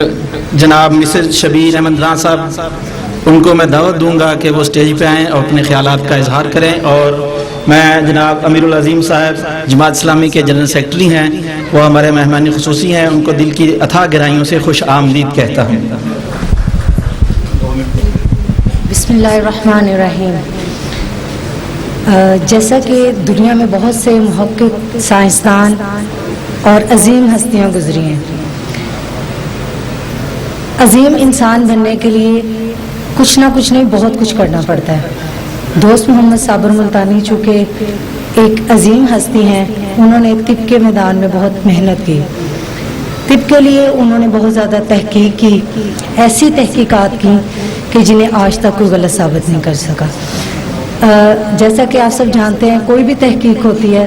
جناب مسز شبیر احمد راں صاحب، ان کو میں دعوت دوں گا کہ وہ اسٹیج پہ آئیں اور اپنے خیالات کا اظہار کریں، اور میں جناب امیر العظیم صاحب جماعت اسلامی کے جنرل سیکرٹری ہیں، وہ ہمارے مہمان خصوصی ہیں، ان کو دل کی اتھاہ گہرائیوں سے خوش آمدید کہتا ہوں۔ بسم اللہ الرحمن الرحیم۔ جیسا کہ دنیا میں بہت سے محقق، سائنسدان اور عظیم ہستیاں گزری ہیں، عظیم انسان بننے کے لیے کچھ نہ کچھ نہیں بہت کچھ کرنا پڑتا ہے۔ دوست محمد صابر ملتانی چونکہ ایک عظیم ہستی ہیں، انہوں نے طب کے میدان میں بہت محنت کی، طب کے لیے انہوں نے بہت زیادہ تحقیق کی، ایسی تحقیقات کی کہ جنہیں آج تک کوئی غلط ثابت نہیں کر سکا۔ جیسا کہ آپ سب جانتے ہیں، کوئی بھی تحقیق ہوتی ہے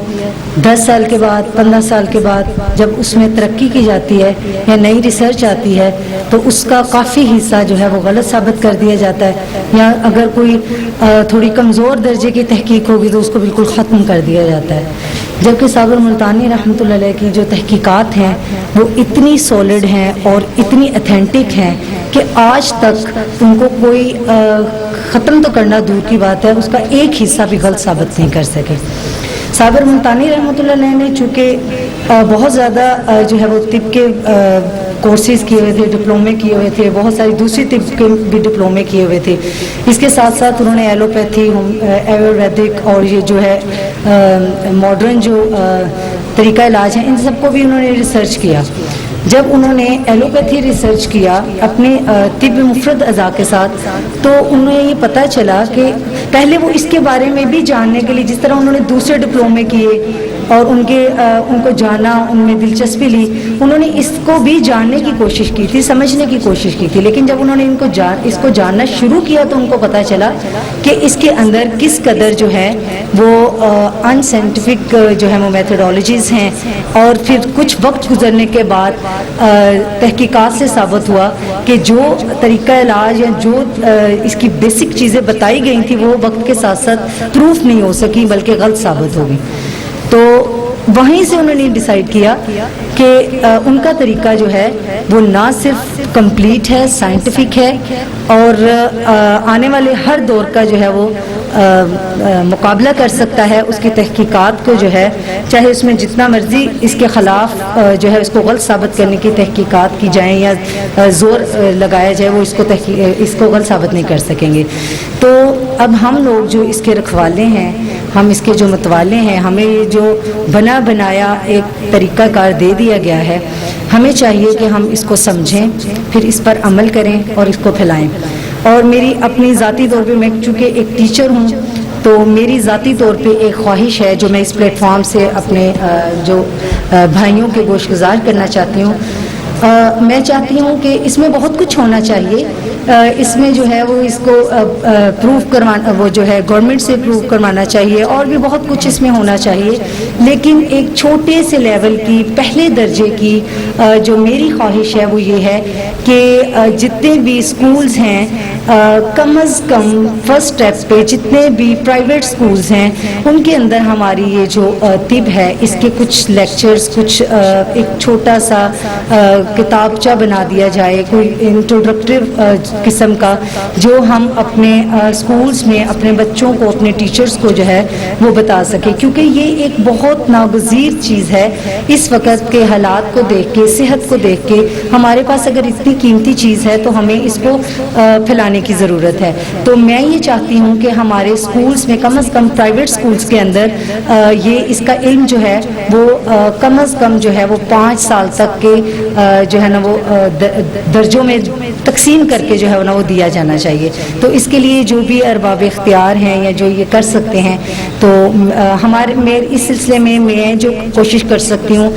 10 سال کے بعد، 15 سال کے بعد جب اس میں ترقی کی جاتی ہے یا نئی ریسرچ آتی ہے تو اس کا کافی حصہ جو ہے وہ غلط ثابت کر دیا جاتا ہے، یا اگر کوئی تھوڑی کمزور درجے کی تحقیق ہوگی تو اس کو بالکل ختم کر دیا جاتا ہے۔ جبکہ صابر ملتانی رحمۃ اللہ علیہ کی جو تحقیقات ہیں وہ اتنی سولڈ ہیں اور اتنی اتھینٹک ہیں کہ آج تک ان کو کوئی ختم تو کرنا دور کی بات ہے، اس کا ایک حصہ بھی غلط ثابت نہیں کر سکے۔ صابر ملتانی رحمۃ اللہ علیہ نے چونکہ بہت زیادہ جو ہے وہ طب کے کورسز کیے ہوئے تھے، ڈپلومے کیے ہوئے تھے، بہت ساری دوسری طب کے بھی ڈپلومے کیے ہوئے تھے، اس کے ساتھ ساتھ انہوں نے ایلوپیتھی، آیورویدک اور یہ جو ہے ماڈرن جو طریقہ علاج ہیں، ان سب کو بھی انہوں نے ریسرچ کیا۔ جب انہوں نے ایلوپیتھی ریسرچ کیا اپنے طب مفرد اعضاء کے ساتھ، تو انہیں یہ پتہ چلا کہ پہلے وہ اس کے بارے میں بھی جاننے کے لیے، جس طرح انہوں نے دوسرے ڈپلومے کیے اور ان کو جانا، ان میں دلچسپی لی، انہوں نے اس کو بھی جاننے کی کوشش کی تھی، سمجھنے کی کوشش کی تھی، لیکن جب انہوں نے اس کو جاننا شروع کیا تو ان کو پتہ چلا کہ اس کے اندر کس قدر جو ہے وہ ان سائنٹیفک جو ہے وہ میتھڈالوجیز ہیں، اور پھر کچھ وقت گزرنے کے بعد تحقیقات سے ثابت ہوا کہ جو طریقہ علاج یا جو اس کی بیسک چیزیں بتائی گئی تھیں وہ وقت کے ساتھ ساتھ پروف نہیں ہو سکی بلکہ غلط ثابت ہو گئی۔ تو وہیں سے انہوں نے ڈیسائیڈ کیا کہ ان کا طریقہ جو ہے وہ نہ صرف کمپلیٹ ہے، سائنٹیفک ہے، اور آنے والے ہر دور کا جو ہے وہ مقابلہ کر سکتا ہے، اس کی تحقیقات کو جو ہے چاہے اس میں جتنا مرضی اس کے خلاف جو ہے اس کو غلط ثابت کرنے کی تحقیقات کی جائیں یا زور لگایا جائے، وہ اس کو غلط ثابت نہیں کر سکیں گے۔ تو اب ہم لوگ جو اس کے رکھوالے ہیں، ہم اس کے جو متوالے ہیں، ہمیں یہ جو بنا بنایا ایک طریقہ کار دے دیا گیا ہے، ہمیں چاہیے کہ ہم اس کو سمجھیں، پھر اس پر عمل کریں اور اس کو پھیلائیں۔ اور میری اپنی ذاتی طور پہ، میں چونکہ ایک ٹیچر ہوں، تو میری ذاتی طور پہ ایک خواہش ہے جو میں اس پلیٹ فارم سے اپنے جو بھائیوں کے گوش گزار کرنا چاہتی ہوں۔ میں چاہتی ہوں کہ اس میں بہت کچھ ہونا چاہیے، اس میں جو ہے وہ اس کو پروف کروانا، وہ جو ہے گورنمنٹ سے پروف کروانا چاہیے، اور بھی بہت کچھ اس میں ہونا چاہیے، لیکن ایک چھوٹے سے لیول کی، پہلے درجے کی جو میری خواہش ہے وہ یہ ہے کہ جتنے بھی اسکولز ہیں، کم از کم فرسٹ اسٹیپ پہ جتنے بھی پرائیویٹ اسکولز ہیں ان کے اندر ہماری یہ جو طب ہے اس کے کچھ لیکچرز، کچھ ایک چھوٹا سا کتابچہ بنا دیا جائے، کوئی انٹروڈکٹیو قسم کا، جو ہم اپنے اسکولز میں اپنے بچوں کو، اپنے ٹیچرز کو جو ہے وہ بتا سکیں، کیونکہ یہ ایک بہت ناگزیر چیز ہے۔ اس وقت کے حالات کو دیکھ کے، صحت کو دیکھ کے، ہمارے پاس اگر اتنی قیمتی چیز ہے تو ہمیں اس کو پھیلانے کی ضرورت ہے۔ تو میں یہ چاہتی ہوں کہ ہمارے اسکولز میں، کم از کم پرائیویٹ اسکولز کے اندر، یہ اس کا علم جو ہے وہ کم از کم جو ہے وہ 5 سال تک کے جو ہے نا وہ درجوں میں تقسیم کر کے جو ہے نا وہ دیا جانا چاہیے۔ تو اس کے لیے جو بھی ارباب اختیار ہیں یا جو یہ کر سکتے ہیں، تو میں اس سلسلے میں میں جو کوشش کر سکتی ہوں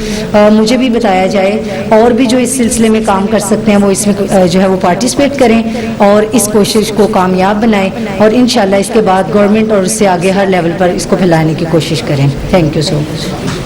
مجھے بھی بتایا جائے، اور بھی جو اس سلسلے میں کام کر سکتے ہیں وہ اس میں جو ہے وہ پارٹیسپیٹ کریں اور اس کوشش کو کامیاب بنائیں، اور انشاءاللہ اس کے بعد گورنمنٹ اور اس سے آگے ہر لیول پر اس کو پھیلانے کی کوشش کریں۔ Thank you so much.